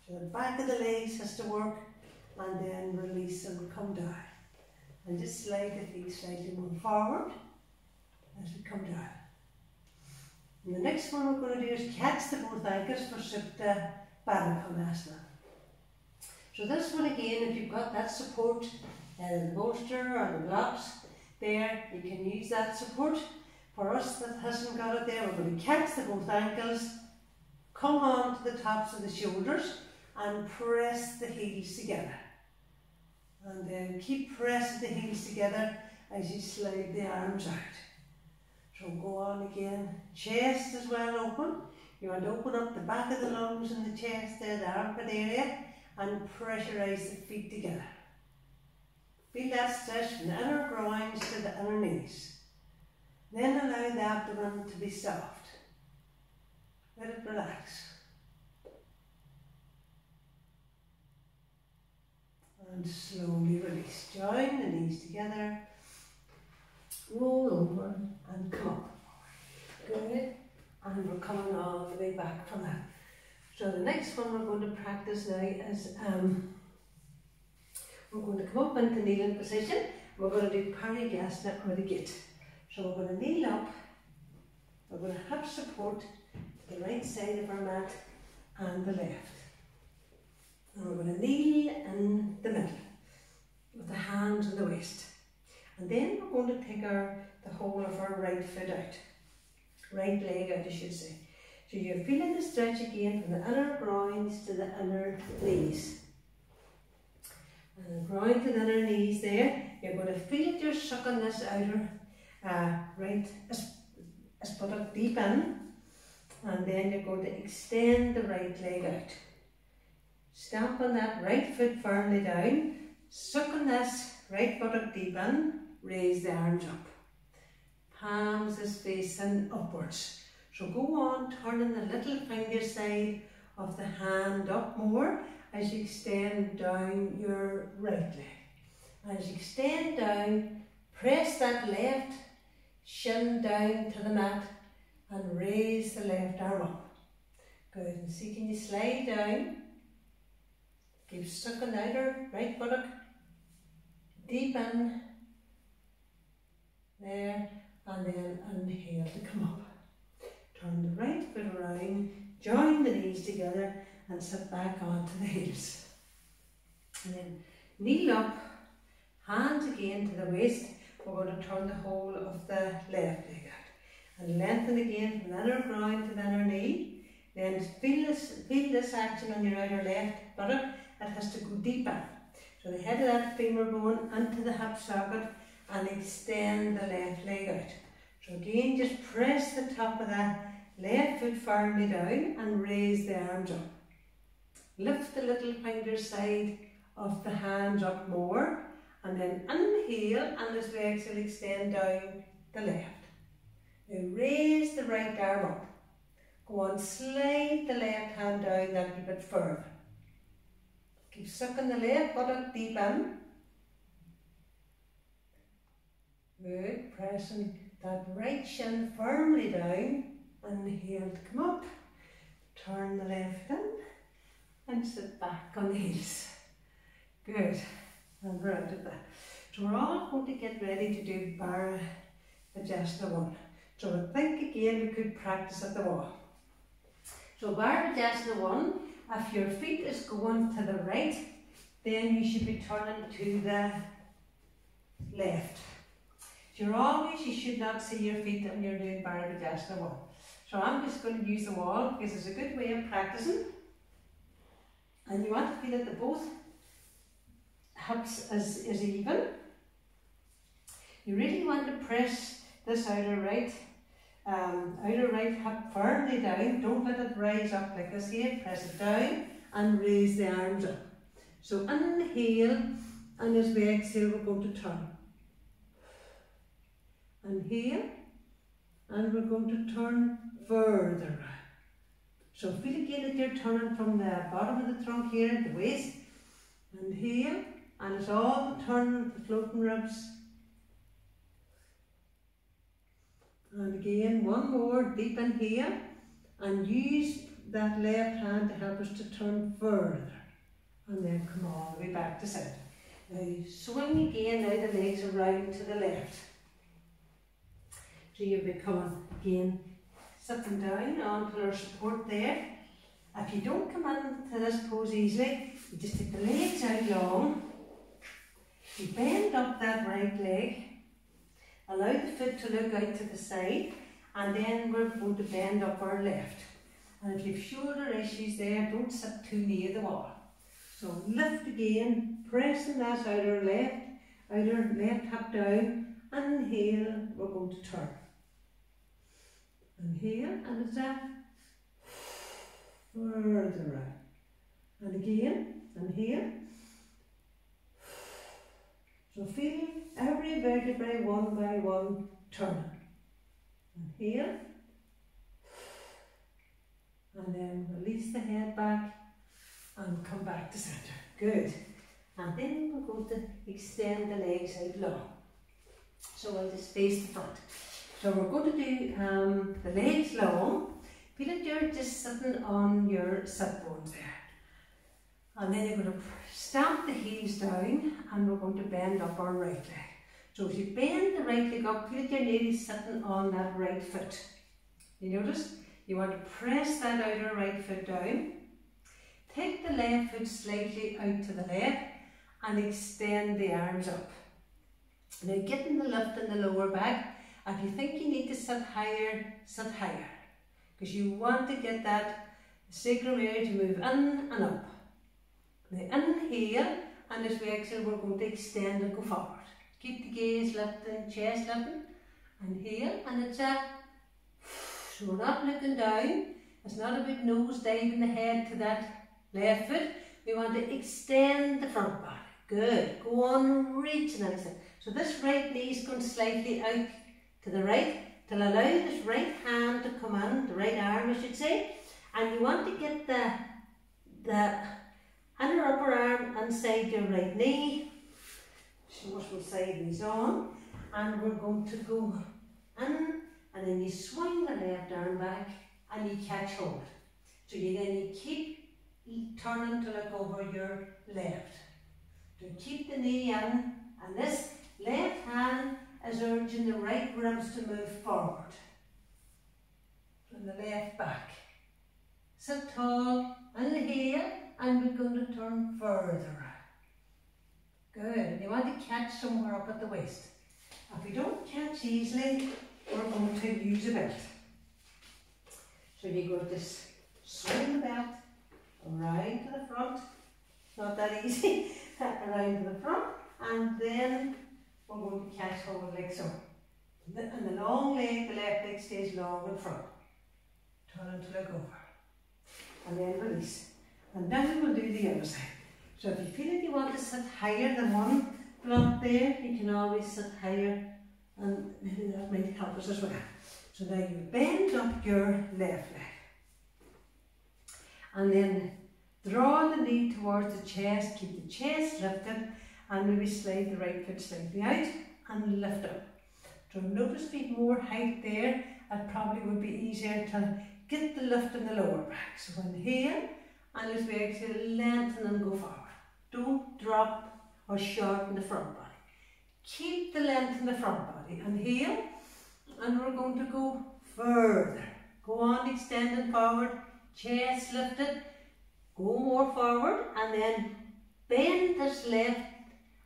So the back of the legs has to work, and then release and come down. And just slide the feet slightly more forward as we come down. And the next one we're going to do is catch the both ankles for Supta Baddha Konasana. So this one again, if you've got that support, the bolster or the blocks there, you can use that support. For us that hasn't got it there, we're going to catch the both ankles, come on to the tops of the shoulders and press the heels together. And then keep pressing the heels together as you slide the arms out. So go on again, chest is well open. You want to open up the back of the lungs and the chest there, the armpit area, and pressurize the feet together. Feel that stretch from the inner groins to the inner knees. Then allow the abdomen to be soft. Let it relax. And slowly release. Join the knees together. Roll over and come up. Good. And we're coming all the way back from that. So the next one we're going to practice now is we're going to come up into kneeling position. We're going to do Parigasana or the git. So we're going to kneel up. We're going to have support to the right side of our mat and the left. And we're going to kneel in the middle with the hands on the waist. And then we're going to take the whole of our right foot out. Right leg out, I should say. So you're feeling the stretch again from the inner groins to the inner knees. And the groin to the inner knees there. You're going to feel it, you're sucking this outer right as buttock deep in. And then you're going to extend the right leg out. Stamping that right foot firmly down. Sucking this right buttock deep in. Raise the arms up. Palms is facing upwards. So go on turning the little finger side of the hand up more as you extend down your right leg. As you extend down, press that left shin down to the mat and raise the left arm up. Good. And see, can you slide down? Keep sucking the outer right buttock deep in. There. And then inhale to come up. Turn the right foot around, join the knees together and sit back onto the heels. And then kneel up, hands again to the waist. We're going to turn the whole of the left leg out. And lengthen again from the inner groin to the inner knee. Then feel this action on your outer left buttock. It has to go deep in. So the head of that femur bone into the hip socket and extend the left leg out. So again, just press the top of that left foot firmly down and raise the arms up. Lift the little finger side of the hands up more and then inhale and as we exhale extend down the left. Now raise the right arm up. Go on, slide the left hand down that little bit further. Keep sucking the left buttock deep in. Good, pressing that right shin firmly down. Inhale to come up. Turn the left in and sit back on the heels. Good. And we're out of that. So we're all going to get ready to do Bar Bajasana 1. So I think again we could practice at the wall. So Bar Bajasana 1, if your feet is going to the right, then you should be turning to the left. So you should not see your feet when you're doing Bar Bajasana 1. So I'm just going to use the wall because it's a good way of practicing. And you want to feel that both hips is even. You really want to press this outer right hip firmly down. Don't let it rise up like this here. Press it down and raise the arms up. So inhale, and as we exhale we're going to turn. Inhale, and we're going to turn further. So feel again that you're turning from the bottom of the trunk here at the waist. Inhale, and it's all turning the floating ribs. And again, one more deep inhale, and use that left hand to help us to turn further. And then come all the way back to center. Now swing again, now the legs around to the left. So you'll be coming again, sitting down onto our support there. If you don't come into this pose easily, you just take the legs out long. You bend up that right leg. Allow the foot to look out to the side, and then we're going to bend up our left. And if you have shoulder issues there, don't sit too near the wall. So lift again, pressing that outer left hip down. Inhale, we're going to turn. Inhale, and it's a further out. And again, inhale. So feel every vertebrae one by one turning. Inhale. And then release the head back and come back to center. Good. And then we're going to extend the legs out long. So I'll just face the front. So we're going to do the legs long. Feel that you're just sitting on your sit bones there. And then you're going to stamp the heels down, and we're going to bend up our right leg. So if you bend the right leg up, feel that you're nearly sitting on that right foot. You notice? You want to press that outer right foot down. Take the left foot slightly out to the left and extend the arms up. Now getting the lift in the lower back. If you think you need to sit higher, sit higher. Because you want to get that sacrum area to move in and up. Now inhale, and as we exhale we're going to extend and go forward. Keep the gaze lifting, chest lifting. Inhale, and it's a... So we're not looking down. It's not about nose diving the head to that left foot. We want to extend the front body. Good. Go on reaching and extend. So this right knee is going slightly out to the right to allow this right hand to come in, the right arm I should say. And you want to get the inner upper arm inside your right knee. So we'll side these on. And we're going to go in, and then you swing the left arm back and you catch hold. So you keep turning to look over your left. So keep the knee in, and this left hand is urging the right ribs to move forward. From the left back. Sit tall, inhale, and we're going to turn further. Good. And you want to catch somewhere up at the waist. If you don't catch easily, we're going to use a belt. So you go to this swing the belt around to the front. Not that easy. Around to the front, and then we're going to catch hold like so. And the long leg, the left leg stays long in front. Turn to look over. And then release. And then we'll do the other side. So if you feel that you want to sit higher than one block there, you can always sit higher, and maybe that might help us as well. So now you bend up your left leg. And then draw the knee towards the chest, keep the chest lifted, and maybe slide the right foot slightly out and lift up. So notice if you've more height there, it probably would be easier to get the lift in the lower back. So inhale, and as we exhale, lengthen and go forward. Don't drop or shorten the front body. Keep the length in the front body. Inhale, and we're going to go further. Go on extending forward, chest lifted, go more forward, and then bend this left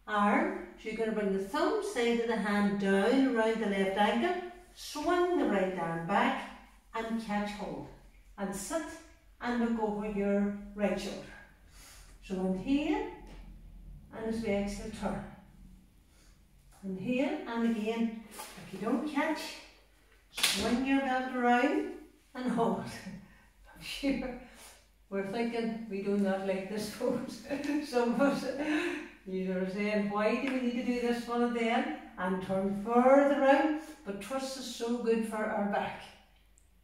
arm. So you're going to bring the thumb side of the hand down around the left ankle, swing the right arm back and catch hold. And sit and look over your right shoulder. So inhale, and as we exhale, turn. Inhale, and again, if you don't catch, swing your belt around and hold. I'm sure we're thinking we do not like this pose. Some of us, you're saying, why do we need to do this one then? And turn further around, but twists is so good for our back.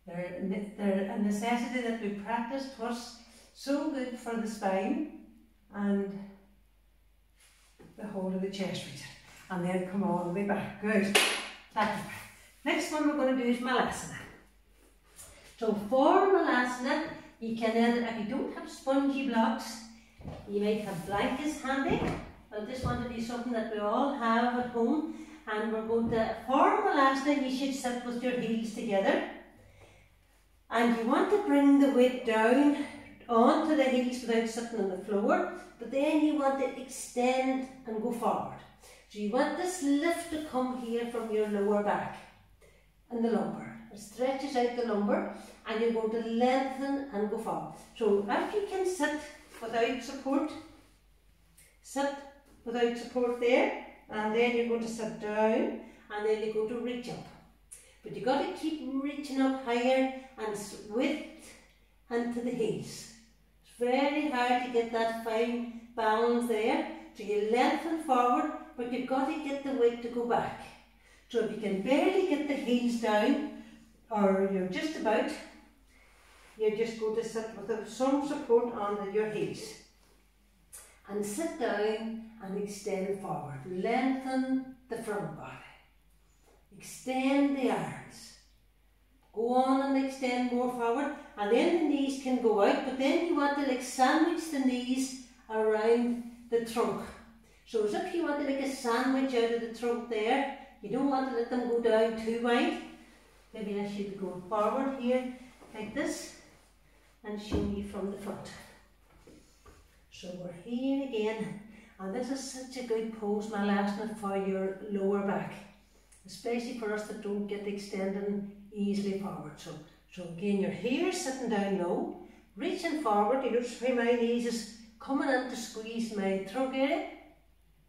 They're a necessity that we practice. Twists, so good for the spine and the whole of the chest region. And then come all the way back. Good. That's back. Next one we're going to do is Malasana. So for Malasana, you can either, if you don't have spongy blocks, you might have blankets handy. I just want to do something that we all have at home. And we're going to, for Malasana, you should sit with your heels together. And you want to bring the weight down onto the heels without sitting on the floor. But then you want to extend and go forward. So you want this lift to come here from your lower back and the lumbar. It stretches out the lumbar and you're going to lengthen and go forward. So if you can sit without support there, and then you're going to sit down and then you're going to reach up. But you've got to keep reaching up higher and width into the heels. It's very hard to get that fine balance there. So you lengthen forward, but you've got to get the weight to go back. So if you can barely get the heels down, or you're just about, you're just going to sit with some support on your heels. And sit down and extend forward. Lengthen the front body. Extend the arms. Go on and extend more forward. And then the knees can go out, but then you want to like sandwich the knees around the trunk. So as if you want to make a sandwich out of the trunk there, you don't want to let them go down too wide. Maybe I should go forward here like this and show you from the front. So we're here again, and this is such a good pose, Malasana, for your lower back, especially for us that don't get extending easily forward. So again, you're here sitting down low, reaching forward. You notice how my knees is coming in to squeeze my trunk area,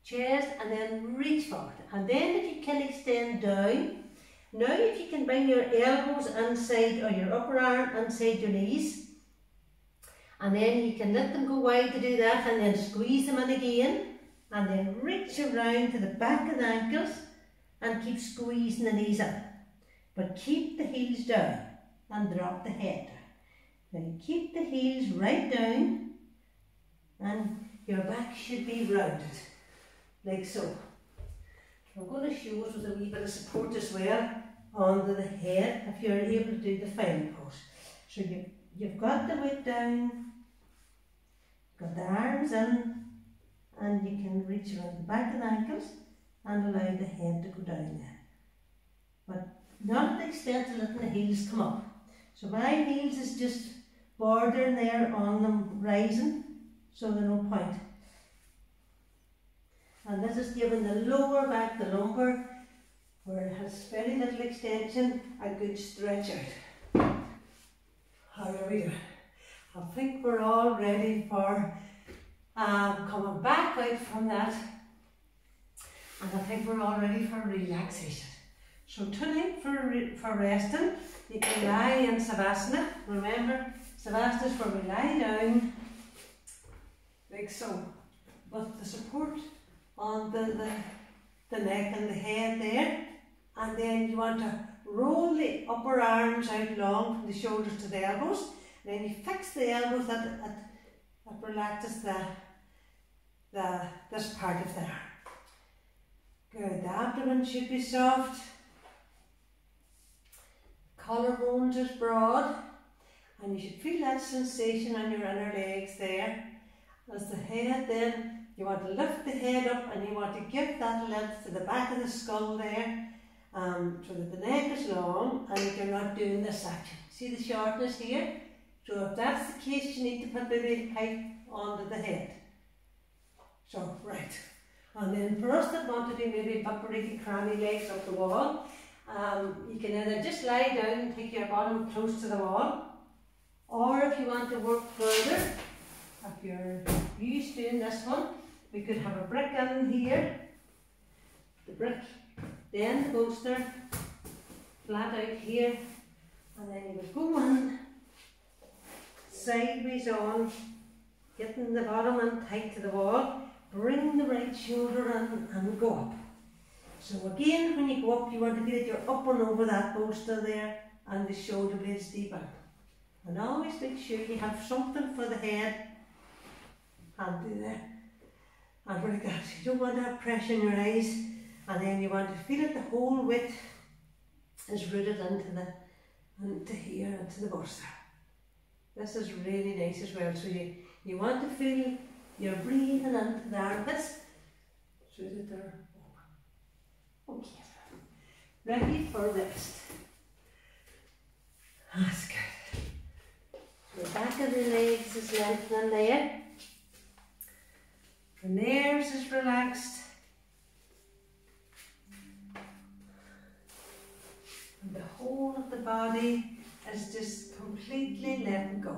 chest, and then reach forward. And then if you can extend down, now if you can bring your elbows inside, or your upper arm inside your knees, and then you can let them go wide to do that, and then squeeze them in again, and then reach around to the back of the ankles and keep squeezing the knees in. But keep the heels down and drop the head down. Now keep the heels right down and your back should be rounded, like so. I'm going to show us with a wee bit of support as well onto the head if you're able to do the final pose. So you've got the weight down, got the arms in, and you can reach around the back of the ankles and allow the head to go down there. But not at the extent of letting the heels come up. So my heels is just bordering there on them rising, so they're no point. And this is giving the lower back, the lumbar, where it has very little extension, a good stretch out. How are we doing? I think we're all ready for coming back out from that, and I think we're all ready for relaxation. So tonight for resting, you can lie in Savasana. Remember, Savasana is where we lie down like so, with the support on the neck and the head there, and then you want to roll the upper arms out long from the shoulders to the elbows. Then you fix the elbows that relaxes this part of the arm. Good, the abdomen should be soft. collarbones is broad, and you should feel that sensation on your inner legs there. As the head then, you want to lift the head up and you want to give that length to the back of the skull there, so that the neck is long and you're not doing this action. See the shortness here? So if that's the case, you need to put the big height onto the head. So, right. And then for us that want to do maybe buppery, cranny legs up the wall, you can either just lie down and take your bottom close to the wall, or if you want to work further, if you're used to doing this one, we could have a brick in here, the brick, then the bolster, flat out here, and then you would go in, sideways on, getting the bottom in tight to the wall, bring the right shoulder in and go up. So again, when you go up, you want to feel that you're up and over that bolster there and the shoulder blades deep in. And always make sure you have something for the head, handy there, and like that. You don't want to have pressure in your eyes, and then you want to feel that the whole weight is rooted into here, into the bolster. This is really nice as well. So you want to feel you're breathing into the armpits so that they're open. Okay, ready for rest. That's good. So the back of the legs is lengthening there. The nerves is relaxed. And the whole of the body is just completely letting go.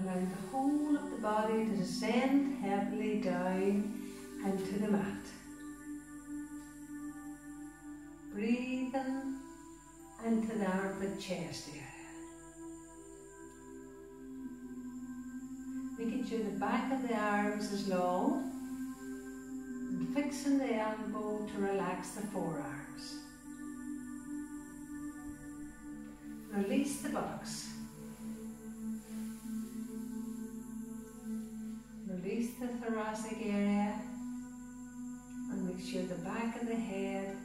Allowing the whole of the body to descend heavily down into the mat. Breathing into the armpit chest area. Making sure the back of the arms is long and fixing the elbow to relax the forearms. Release the buttocks. Release the thoracic area and make sure the back of the head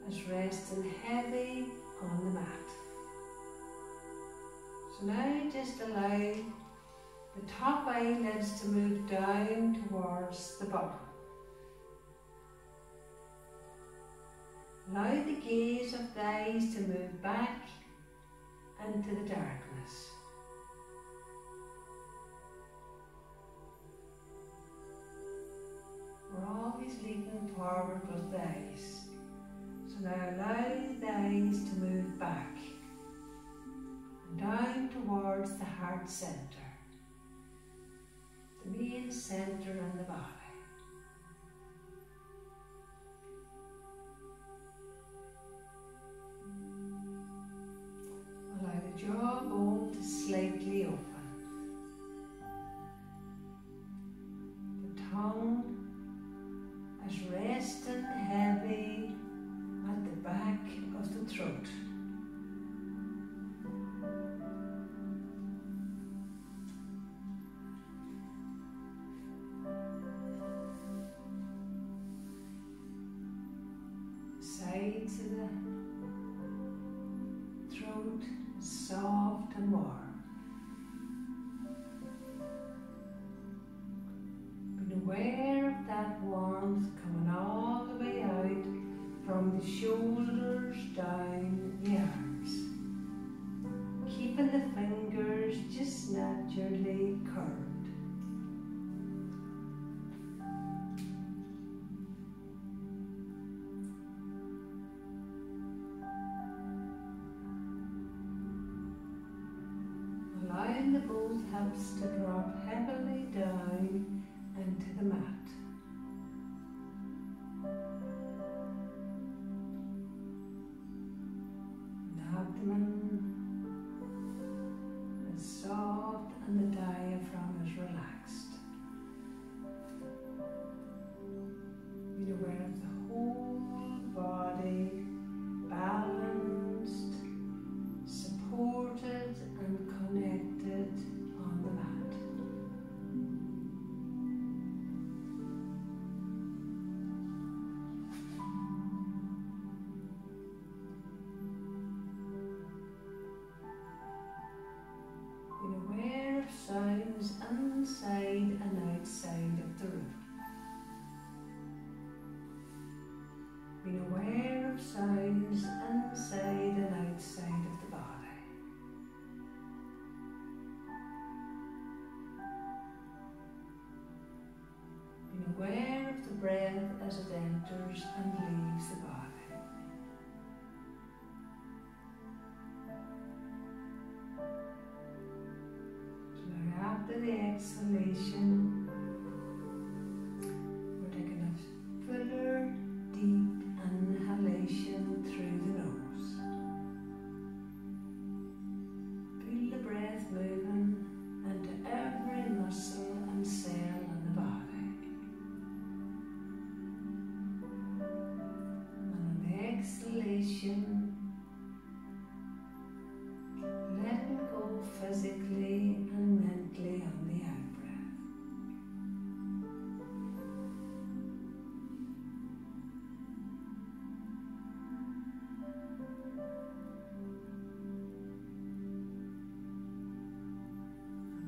is resting heavy on the mat. So now just allow the top eyelids to move down towards the bottom. Allow the gaze of the eyes to move back into the darkness. We're always leaning forward with the eyes. So now allow the eyes to move back and down towards the heart centre, the main centre in the body. Allow the jawbone to slightly open. The tongue is resting heavy at the back of the throat. Sides of the throat soft and warm. Being aware of that warmth coming all the way out from the shoulders down the arms. Keeping the fingers just naturally curved. Allowing the both hips to drop heavily down into the mat. The abdomen is soft and the diaphragm is relaxed. Be aware of the whole body balanced, supported and connected on the mat. inside and outside of the room. Being aware of sounds inside and outside of the body. Being aware of the breath as it enters and leaves the body. After the exhalation, we're taking a fuller, deep inhalation through the nose. Feel the breath moving into every muscle and cell in the body. And on the exhalation, letting go physically and mentally on the out-breath.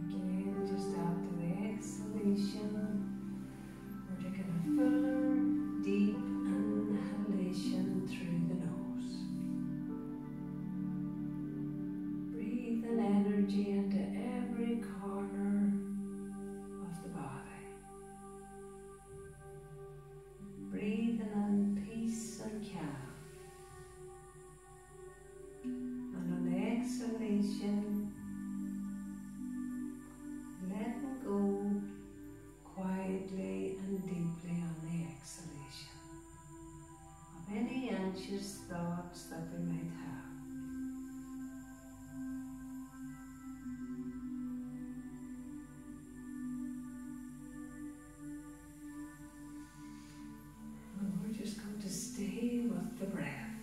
Again, just after the exhalation, we're taking a fuller, deep inhalation through the nose. Breathing energy into every corner of the body. Breathing in peace and calm. And on the exhalation, letting go quietly and deeply on the exhalation of any anxious thoughts that we might have. Just going to stay with the breath.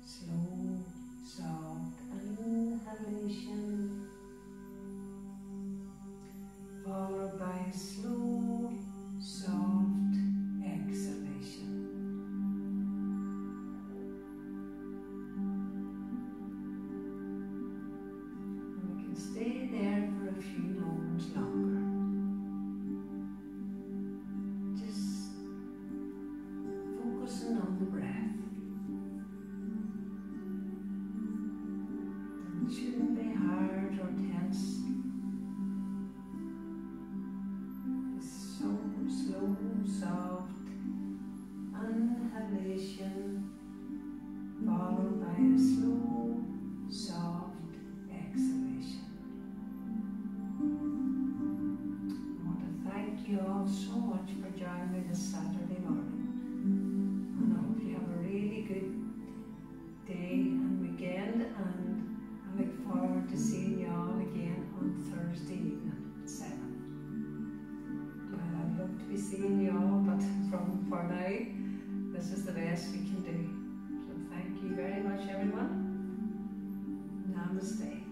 Slow, soft inhalation, followed by a slow, soft exhalation. And we can stay there for a few moments longer. On the breath. It shouldn't be hard or tense. It's so slow, soft inhalation, followed by a slow, soft exhalation. I want to thank you all so much for joining me this Saturday morning. And I hope you have a really good day and weekend, and I look forward to seeing you all again on Thursday evening at 7. Well, I'd love to be seeing you all, but for now, this is the best we can do. So thank you very much, everyone. Namaste.